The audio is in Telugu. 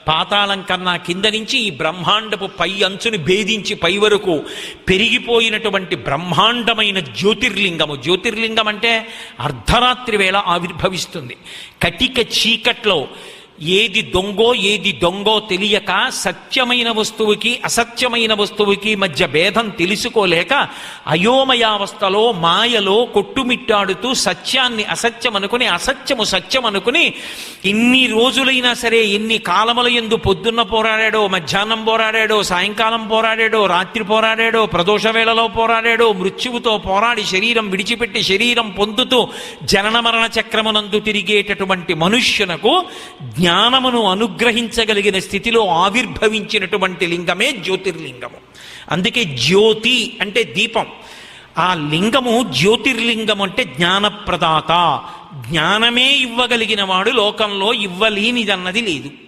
పాతాళం కన్నా కింద నుంచి ఈ బ్రహ్మాండపు పై అంచుని భేదించి పై వరకు పెరిగిపోయినటువంటి బ్రహ్మాండమైన జ్యోతిర్లింగము. జ్యోతిర్లింగం అంటే అర్ధరాత్రి వేళ ఆవిర్భవిస్తుంది. కటిక చీకట్లో ఏది దొంగో తెలియక సత్యమైన వస్తువుకి అసత్యమైన వస్తువుకి మధ్య భేదం తెలుసుకోలేక అయోమయావస్థలో మాయలో కొట్టుమిట్టాడుతూ సత్యాన్ని అసత్యం అనుకుని అసత్యము సత్యం అనుకుని ఎన్ని రోజులైనా సరే, ఎన్ని కాలముల యందు పొద్దున్న పోరాడాడో, మధ్యాహ్నం పోరాడాడో, సాయంకాలం పోరాడాడో, రాత్రి పోరాడాడో, ప్రదోష వేళలో పోరాడాడో, మృత్యువుతో పోరాడి శరీరం విడిచిపెట్టి శరీరం పొందుతూ జనన మరణ చక్రమునందు తిరిగేటటువంటి మనుష్యునకు జ్ఞానమును అనుగ్రహించగలిగిన స్థితిలో ఆవిర్భవించినటువంటి లింగమే జ్యోతిర్లింగము. అందుకే జ్యోతి అంటే దీపం. ఆ లింగము జ్యోతిర్లింగం అంటే జ్ఞానప్రదాత. జ్ఞానమే ఇవ్వగలిగిన వాడు లోకంలో ఇవ్వలేనిదన్నది లేదు.